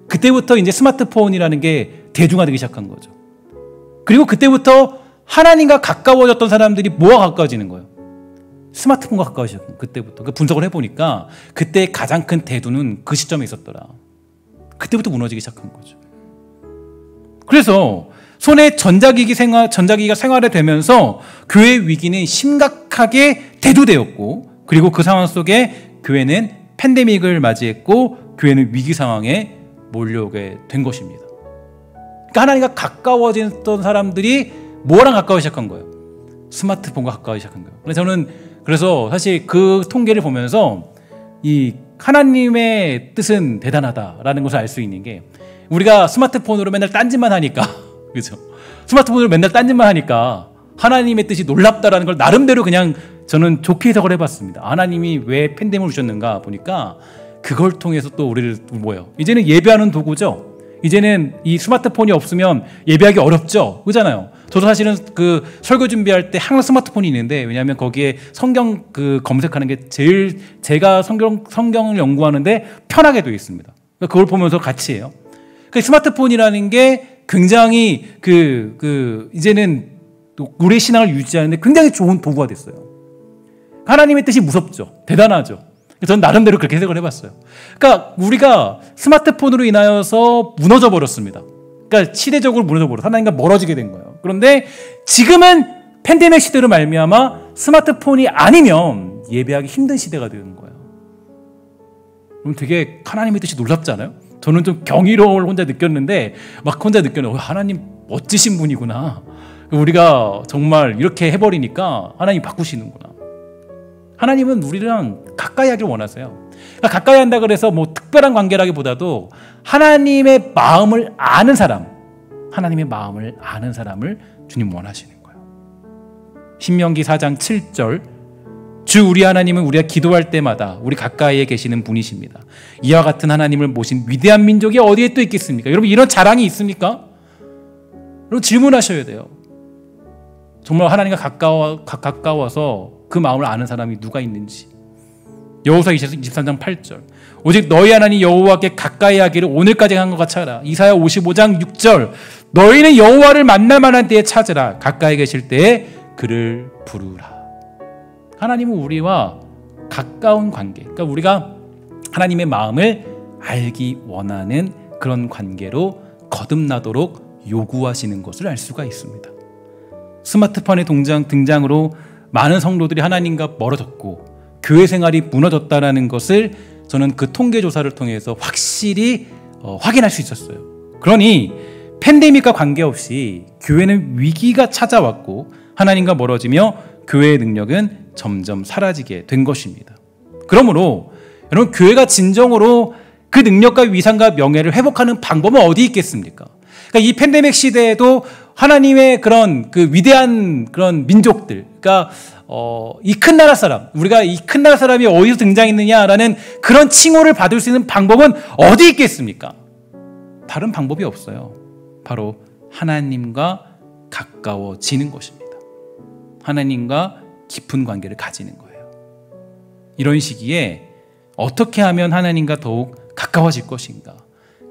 S1: 그때부터 이제 스마트폰이라는 게 대중화되기 시작한 거죠. 그리고 그때부터 하나님과 가까워졌던 사람들이 뭐와 가까워지는 거예요? 스마트폰과 가까워지셨던 거예요. 그때부터. 분석을 해보니까 그때 가장 큰 대두는 그 시점에 있었더라. 그때부터 무너지기 시작한 거죠. 그래서 손에 전자기기가 생활화되면서 교회 위기는 심각하게 대두되었고, 그리고 그 상황 속에 교회는 팬데믹을 맞이했고 교회는 위기 상황에 몰려오게 된 것입니다. 그러니까 하나님과 가까워졌던 사람들이 뭐랑 가까워지기 시작한 거예요? 스마트폰과 가까워지기 시작한 거예요. 그래서 저는 사실 그 통계를 보면서 이 하나님의 뜻은 대단하다라는 것을 알 수 있는 게, 우리가 스마트폰으로 맨날 딴짓만 하니까 그렇죠? 스마트폰으로 맨날 딴짓만 하니까 하나님의 뜻이 놀랍다라는 걸 나름대로 그냥 저는 좋게 해석을 해봤습니다. 하나님이 왜 팬데믹을 주셨는가 보니까 그걸 통해서 또 우리를 이제는 예배하는 도구죠. 이제는 이 스마트폰이 없으면 예배하기 어렵죠. 그렇잖아요. 저도 사실은 그 설교 준비할 때 항상 스마트폰이 있는데, 왜냐하면 거기에 성경 검색하는 게 제가 성경을 연구하는데 편하게 되어 있습니다. 그걸 보면서 같이 해요. 그 스마트폰이라는 게 굉장히 이제는 우리의 신앙을 유지하는데 굉장히 좋은 도구가 됐어요. 하나님의 뜻이 무섭죠. 대단하죠. 저는 나름대로 그렇게 해석을 해봤어요. 그러니까 우리가 스마트폰으로 인하여서 무너져 버렸습니다. 그러니까 시대적으로 무너져 버려. 하나님과 멀어지게 된 거예요. 그런데 지금은 팬데믹 시대로 말미암아 스마트폰이 아니면 예배하기 힘든 시대가 되는 거예요. 그럼 되게 하나님의 뜻이 놀랍지 않아요? 저는 좀 경이로움을 혼자 느꼈는데, 하나님 멋지신 분이구나. 우리가 정말 이렇게 해버리니까 하나님 바꾸시는구나. 하나님은 우리랑 가까이 하길 원하세요. 그러니까 가까이 한다 그래서 특별한 관계라기보다도 하나님의 마음을 아는 사람을 주님 원하시는 거예요. 신명기 4장 7절, 주 우리 하나님은 우리가 기도할 때마다 우리 가까이에 계시는 분이십니다. 이와 같은 하나님을 모신 위대한 민족이 어디에 또 있겠습니까? 여러분 이런 자랑이 있습니까? 여러분 질문하셔야 돼요. 정말 하나님과 가까워서 그 마음을 아는 사람이 누가 있는지. 여호수아 23장 8절. 오직 너희 하나님 여호와께 가까이 하기를 오늘까지 한 것 같이 하라. 이사야 55장 6절. 너희는 여호와를 만날 만한 때에 찾으라. 가까이 계실 때에 그를 부르라. 하나님은 우리와 가까운 관계, 그러니까 우리가 하나님의 마음을 알기 원하는 그런 관계로 거듭나도록 요구하시는 것을 알 수가 있습니다. 스마트폰의 등장으로 많은 성도들이 하나님과 멀어졌고 교회 생활이 무너졌다는 것을 저는 그 통계조사를 통해서 확실히 확인할 수 있었어요. 그러니 팬데믹과 관계없이 교회는 위기가 찾아왔고 하나님과 멀어지며 교회의 능력은 점점 사라지게 된 것입니다. 그러므로 여러분, 교회가 진정으로 그 능력과 위상과 명예를 회복하는 방법은 어디 있겠습니까? 그러니까 이 팬데믹 시대에도 하나님의 그런 그 위대한 그런 민족들, 그러니까 이 큰 나라 사람, 우리가 이 큰 나라 사람이 어디서 등장했느냐라는 그런 칭호를 받을 수 있는 방법은 어디 있겠습니까? 다른 방법이 없어요. 바로 하나님과 가까워지는 것입니다. 하나님과 깊은 관계를 가지는 거예요. 이런 시기에 어떻게 하면 하나님과 더욱 가까워질 것인가?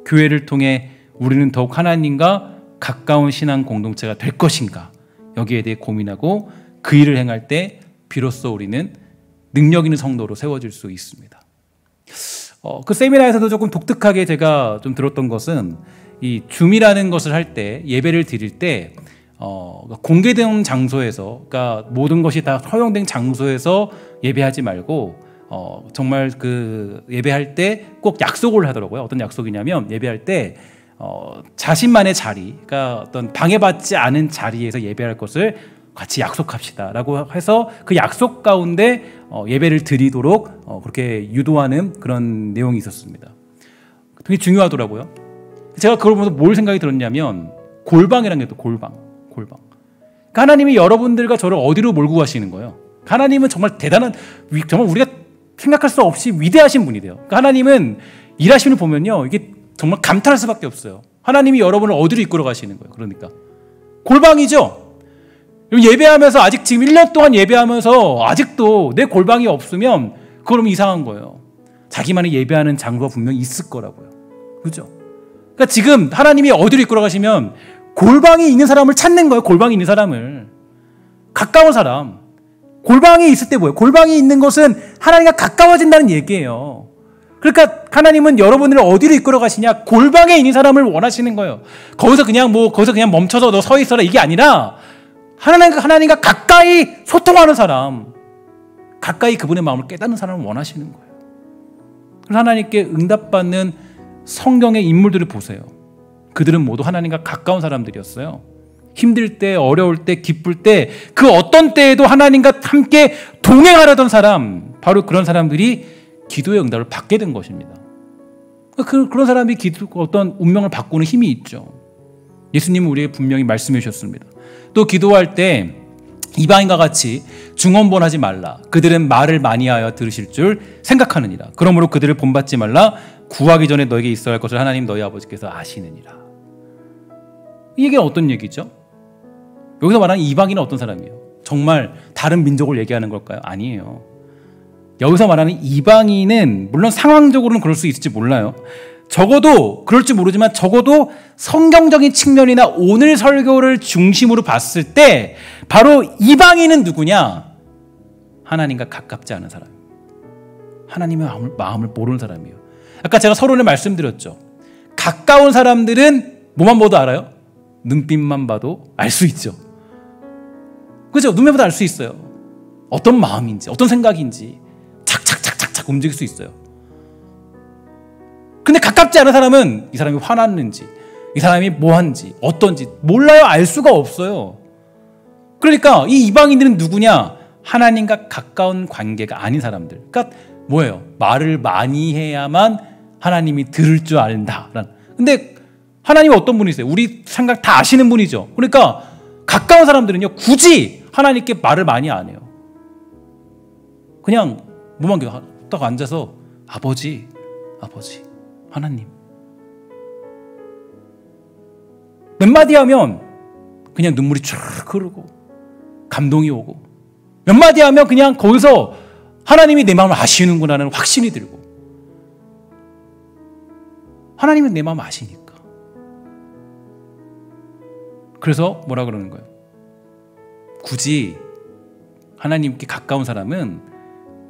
S1: 교회를 통해 우리는 더욱 하나님과 가까운 신앙 공동체가 될 것인가? 여기에 대해 고민하고 그 일을 행할 때 비로소 우리는 능력 있는 성도로 세워질 수 있습니다. 그 세미나에서도 조금 독특하게 제가 좀 들었던 것은 이 줌이라는 것을 할 때, 예배를 드릴 때 공개된 장소에서, 그러니까 모든 것이 다 허용된 장소에서 예배하지 말고 정말 그 예배할 때 꼭 약속을 하더라고요. 어떤 약속이냐면 예배할 때 자신만의 자리, 그러니까 어떤 방해받지 않은 자리에서 예배할 것을 같이 약속합시다라고 해서 그 약속 가운데 예배를 드리도록 그렇게 유도하는 그런 내용이 있었습니다. 되게 중요하더라고요. 제가 그걸 보면서 뭘 생각이 들었냐면 골방이라는 게 또 골방. 그러니까 하나님이 여러분들과 저를 어디로 몰고 가시는 거예요? 하나님은 정말 대단한, 정말 우리가 생각할 수 없이 위대하신 분이래요. 그러니까 하나님은 일하시는 걸 보면요, 이게 정말 감탄할 수밖에 없어요. 하나님이 여러분을 어디로 이끌어 가시는 거예요. 그러니까 골방이죠. 예배하면서 아직 지금 1년 동안 예배하면서 아직도 내 골방이 없으면 그러면 이상한 거예요. 자기만이 예배하는 장소가 분명히 있을 거라고요. 그렇죠? 그러니까 지금 하나님이 어디로 이끌어 가시면 골방이 있는 사람을 찾는 거예요. 골방이 있는 사람을. 가까운 사람. 골방이 있을 때 뭐예요? 골방이 있는 것은 하나님과 가까워진다는 얘기예요. 그러니까 하나님은 여러분을 어디로 이끌어 가시냐? 골방에 있는 사람을 원하시는 거예요. 거기서 그냥 멈춰서 너 서 있어라, 이게 아니라 하나님과 가까이 소통하는 사람, 가까이 그분의 마음을 깨닫는 사람을 원하시는 거예요. 그래서 하나님께 응답받는 성경의 인물들을 보세요. 그들은 모두 하나님과 가까운 사람들이었어요. 힘들 때, 어려울 때, 기쁠 때, 그 어떤 때에도 하나님과 함께 동행하려던 사람, 바로 그런 사람들이 기도의 응답을 받게 된 것입니다. 그런 사람이 어떤 운명을 바꾸는 힘이 있죠. 예수님은 우리에게 분명히 말씀해 주셨습니다. 또 기도할 때 이방인과 같이 중언본하지 말라. 그들은 말을 많이 하여 들으실 줄 생각하느니라. 그러므로 그들을 본받지 말라. 구하기 전에 너에게 있어야 할 것을 하나님 너희 아버지께서 아시느니라. 이 얘기는 어떤 얘기죠? 여기서 말하는 이방인은 어떤 사람이에요? 정말 다른 민족을 얘기하는 걸까요? 아니에요. 여기서 말하는 이방인은 물론 상황적으로는 그럴 수 있을지 몰라요. 적어도 그럴지 모르지만 적어도 성경적인 측면이나 오늘 설교를 중심으로 봤을 때 바로 이방인은 누구냐? 하나님과 가깝지 않은 사람입니다. 하나님의 마음을 모르는 사람이에요. 아까 제가 서론에 말씀드렸죠. 가까운 사람들은 뭐만 봐도 알아요? 눈빛만 봐도 알 수 있죠. 그죠? 눈만 봐도 알 수 있어요. 어떤 마음인지, 어떤 생각인지 착착착착착 움직일 수 있어요. 근데 가깝지 않은 사람은 이 사람이 화났는지, 이 사람이 뭐한지, 어떤지 몰라요. 알 수가 없어요. 그러니까 이 이방인들은 누구냐? 하나님과 가까운 관계가 아닌 사람들. 그러니까 뭐예요? 말을 많이 해야만 하나님이 들을 줄 안다. 근데 하나님이 어떤 분이세요? 우리 생각 다 아시는 분이죠. 그러니까 가까운 사람들은요, 굳이 하나님께 말을 많이 안 해요. 그냥 뭐만 딱 앉아서 아버지, 하나님. 몇 마디 하면 그냥 눈물이 쫙 흐르고 감동이 오고 몇 마디 하면 그냥 거기서 하나님이 내 마음을 아시는구나라는 확신이 들고 하나님은 내 마음 아시니까. 그래서 뭐라 그러는 거예요? 굳이 하나님께 가까운 사람은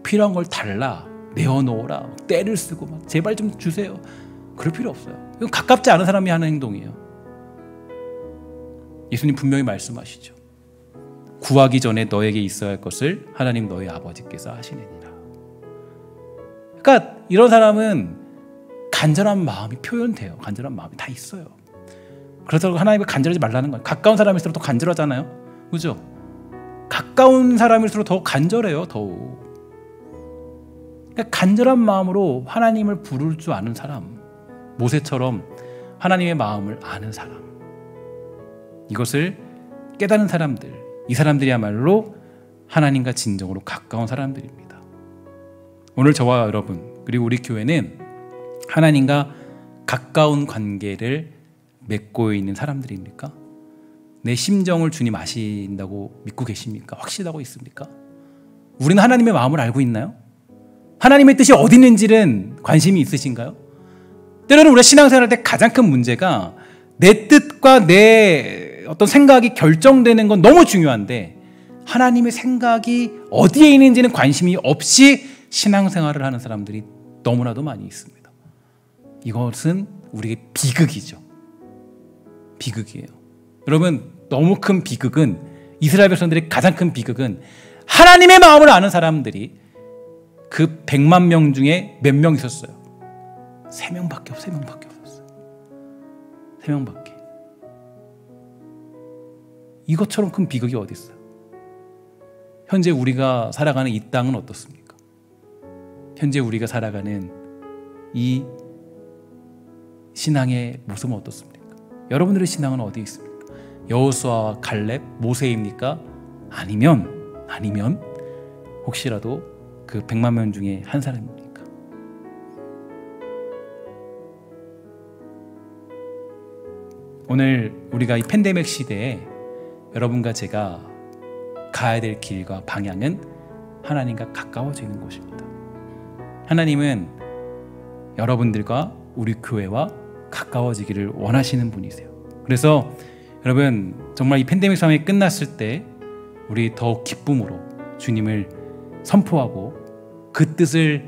S1: 필요한 걸 달라, 내어놓으라, 때를 쓰고 막 제발 좀 주세요. 그럴 필요 없어요. 이건 가깝지 않은 사람이 하는 행동이에요. 예수님 분명히 말씀하시죠. 구하기 전에 너에게 있어야 할 것을 하나님 너희 아버지께서 하시느니라. 그러니까 이런 사람은 간절한 마음이 표현돼요. 간절한 마음이 다 있어요. 그래서 하나님을 간절하지 말라는 거예요. 가까운 사람일수록 더 간절하잖아요. 그죠? 가까운 사람일수록 더 간절해요. 더욱. 그러니까 간절한 마음으로 하나님을 부를 줄 아는 사람, 모세처럼 하나님의 마음을 아는 사람, 이것을 깨닫는 사람들, 이 사람들이야말로 하나님과 진정으로 가까운 사람들입니다. 오늘 저와 여러분 그리고 우리 교회는 하나님과 가까운 관계를 맺고 있는 사람들입니까? 내 심정을 주님 아신다고 믿고 계십니까? 확실하고 있습니까? 우리는 하나님의 마음을 알고 있나요? 하나님의 뜻이 어디 있는지는 관심이 있으신가요? 때로는 우리가 신앙생활할 때 가장 큰 문제가 내 뜻과 내 어떤 생각이 결정되는 건 너무 중요한데 하나님의 생각이 어디에 있는지는 관심이 없이 신앙생활을 하는 사람들이 너무나도 많이 있습니다. 이것은 우리의 비극이죠. 비극이에요. 여러분, 너무 큰 비극은, 이스라엘 백성들의 가장 큰 비극은 하나님의 마음을 아는 사람들이 그 100만 명 중에 몇 명 있었어요? 3명밖에 없었어요. 3명밖에. 이것처럼 큰 비극이 어디 있어요? 현재 우리가 살아가는 이 땅은 어떻습니까? 현재 우리가 살아가는 이 신앙의 모습은 어떻습니까? 여러분들의 신앙은 어디 있습니까? 여호수아와 갈렙, 모세입니까? 아니면 혹시라도 그 100만 명 중에 한 사람입니까? 오늘 우리가 이 팬데믹 시대에 여러분과 제가 가야 될 길과 방향은 하나님과 가까워지는 것입니다. 하나님은 여러분들과 우리 교회와 가까워지기를 원하시는 분이세요. 그래서 여러분, 정말 이 팬데믹 상황이 끝났을 때 우리 더욱 기쁨으로 주님을 선포하고 그 뜻을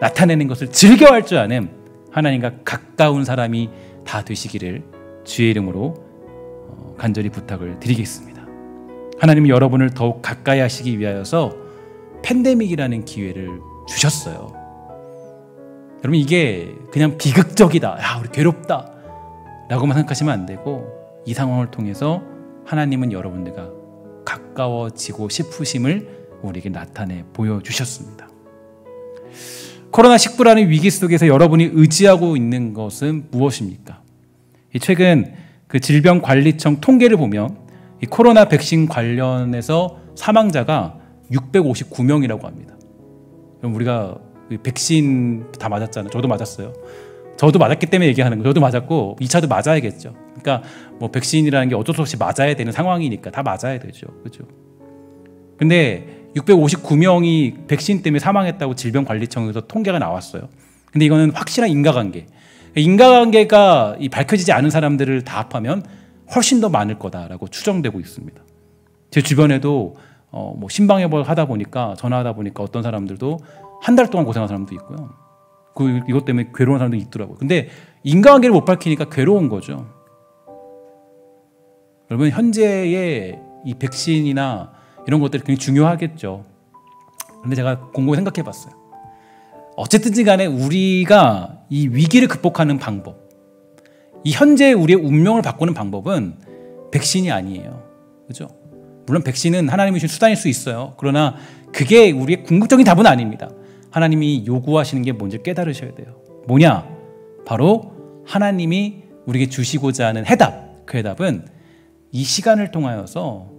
S1: 나타내는 것을 즐겨할 줄 아는 하나님과 가까운 사람이 다 되시기를 주의 이름으로 간절히 부탁을 드리겠습니다. 하나님은 여러분을 더욱 가까이 하시기 위하여서 팬데믹이라는 기회를 주셨어요. 여러분, 이게 그냥 비극적이다, 야 우리 괴롭다 라고만 생각하시면 안 되고, 이 상황을 통해서 하나님은 여러분들과 가까워지고 싶으심을 우리에게 나타내 보여주셨습니다. 코로나19라는 위기 속에서 여러분이 의지하고 있는 것은 무엇입니까? 최근 그 질병관리청 통계를 보면 이 코로나 백신 관련해서 사망자가 659명이라고 합니다. 그럼 우리가 백신 다 맞았잖아요. 저도 맞았어요. 저도 맞았기 때문에 얘기하는 거예요. 저도 맞았고 2차도 맞아야겠죠. 그러니까 뭐 백신이라는 게 어쩔 수 없이 맞아야 되는 상황이니까 다 맞아야 되죠. 그렇죠? 근데 659명이 백신 때문에 사망했다고 질병관리청에서 통계가 나왔어요. 근데 이거는 확실한 인과관계가 밝혀지지 않은 사람들을 다 합하면 훨씬 더 많을 거다라고 추정되고 있습니다. 제 주변에도 뭐 심방해볼 하다 보니까, 전화하다 보니까 어떤 사람들도 한 달 동안 고생한 사람도 있고요. 이것 때문에 괴로운 사람도 있더라고요. 근데 인과관계를 못 밝히니까 괴로운 거죠. 여러분, 현재의 이 백신이나 이런 것들이 굉장히 중요하겠죠. 근데 제가 곰곰이 생각해 봤어요. 어쨌든지 간에 우리가 이 위기를 극복하는 방법, 이 현재 우리의 운명을 바꾸는 방법은 백신이 아니에요. 그죠? 물론 백신은 하나님이 주신 수단일 수 있어요. 그러나 그게 우리의 궁극적인 답은 아닙니다. 하나님이 요구하시는 게 뭔지 깨달으셔야 돼요. 뭐냐? 바로 하나님이 우리에게 주시고자 하는 해답. 그 해답은 이 시간을 통하여서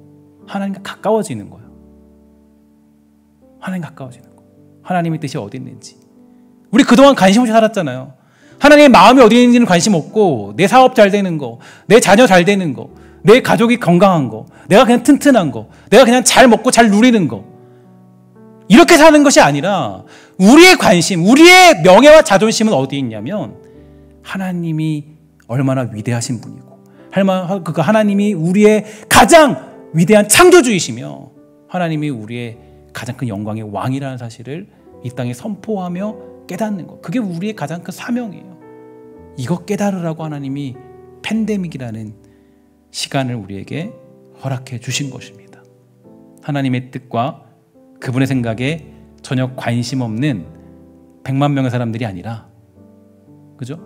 S1: 하나님과 가까워지는 거예요. 하나님 가까워지는 거. 하나님의 뜻이 어디 있는지. 우리 그동안 관심 없이 살았잖아요. 하나님의 마음이 어디 있는지는 관심 없고, 내 사업 잘 되는 거, 내 자녀 잘 되는 거, 내 가족이 건강한 거, 내가 그냥 튼튼한 거, 내가 그냥 잘 먹고 잘 누리는 거, 이렇게 사는 것이 아니라 우리의 관심, 우리의 명예와 자존심은 어디에 있냐면 하나님이 얼마나 위대하신 분이고 그 하나님이 우리의 가장 위대한 창조주이시며 하나님이 우리의 가장 큰 영광의 왕이라는 사실을 이 땅에 선포하며 깨닫는 것, 그게 우리의 가장 큰 사명이에요. 이거 깨달으라고 하나님이 팬데믹이라는 시간을 우리에게 허락해 주신 것입니다. 하나님의 뜻과 그분의 생각에 전혀 관심 없는 100만 명의 사람들이 아니라, 그죠?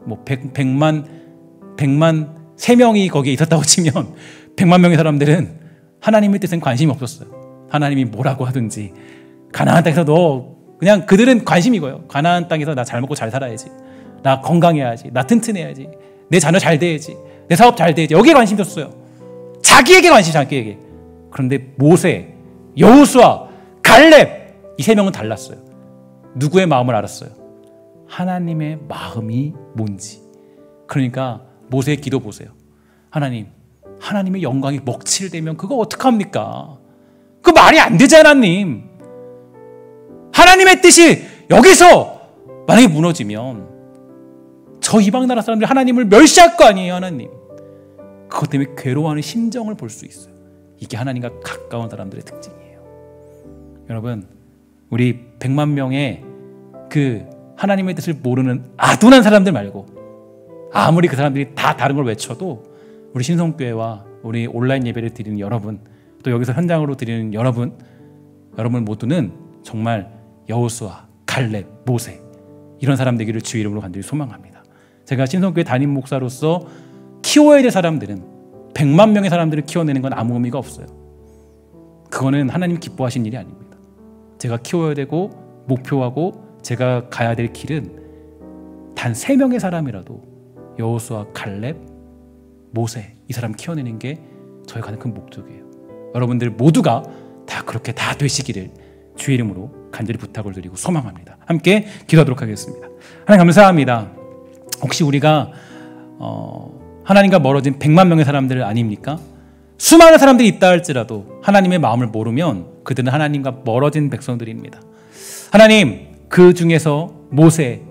S1: 뭐 100만 3명이 거기에 있었다고 치면 100만 명의 사람들은 하나님의 뜻엔 관심이 없었어요. 하나님이 뭐라고 하든지 가나안 땅에서 너 그냥 그들은 관심이 이거예요. 가나안 땅에서 나 잘 먹고 잘 살아야지, 나 건강해야지, 나 튼튼해야지, 내 자녀 잘 돼야지, 내 사업 잘 돼야지, 여기에 관심이 없었어요. 자기에게 관심, 자기에게. 그런데 모세, 여호수아, 갈렙 이 세 명은 달랐어요. 누구의 마음을 알았어요? 하나님의 마음이 뭔지. 그러니까 모세의 기도 보세요. 하나님의 영광이 먹칠되면 그거 어떡합니까? 그 말이 안 되지, 하나님. 하나님의 뜻이 여기서 만약에 무너지면 저 이방 나라 사람들이 하나님을 멸시할 거 아니에요, 하나님. 그것 때문에 괴로워하는 심정을 볼 수 있어요. 이게 하나님과 가까운 사람들의 특징이에요. 여러분, 우리 100만 명의 그 하나님의 뜻을 모르는 아둔한 사람들 말고, 아무리 그 사람들이 다 다른 걸 외쳐도 우리 신성교회와 우리 온라인 예배를 드리는 여러분, 또 여기서 현장으로 드리는 여러분 모두는 정말 여호수아, 갈렙, 모세 이런 사람 되기를 주의 이름으로 간절히 소망합니다. 제가 신성교회 담임 목사로서 키워야 될 사람들은 100만 명의 사람들을 키워내는 건 아무 의미가 없어요. 그거는 하나님 기뻐하신 일이 아닙니다. 제가 키워야 되고 목표하고 제가 가야 될 길은 단 3명의 사람이라도 여호수아, 갈렙, 모세 이 사람 키워내는 게 저의 가장 큰 목적이에요. 여러분들 모두가 다 그렇게 다 되시기를 주의 이름으로 간절히 부탁을 드리고 소망합니다. 함께 기도하도록 하겠습니다. 하나님 감사합니다. 혹시 우리가 하나님과 멀어진 100만 명의 사람들 아닙니까? 수많은 사람들이 있다 할지라도 하나님의 마음을 모르면 그들은 하나님과 멀어진 백성들입니다. 하나님, 그 중에서 모세,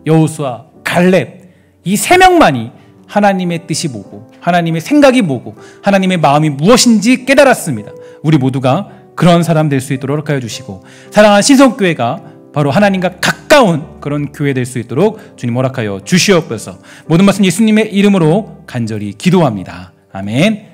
S1: 여호수아, 갈렙 이 3명만이 하나님의 뜻이 뭐고 하나님의 생각이 뭐고 하나님의 마음이 무엇인지 깨달았습니다. 우리 모두가 그런 사람 될 수 있도록 허락하여 주시고, 사랑하는 신성교회가 바로 하나님과 가까운 그런 교회 될 수 있도록 주님 허락하여 주시옵소서. 모든 말씀 예수님의 이름으로 간절히 기도합니다. 아멘.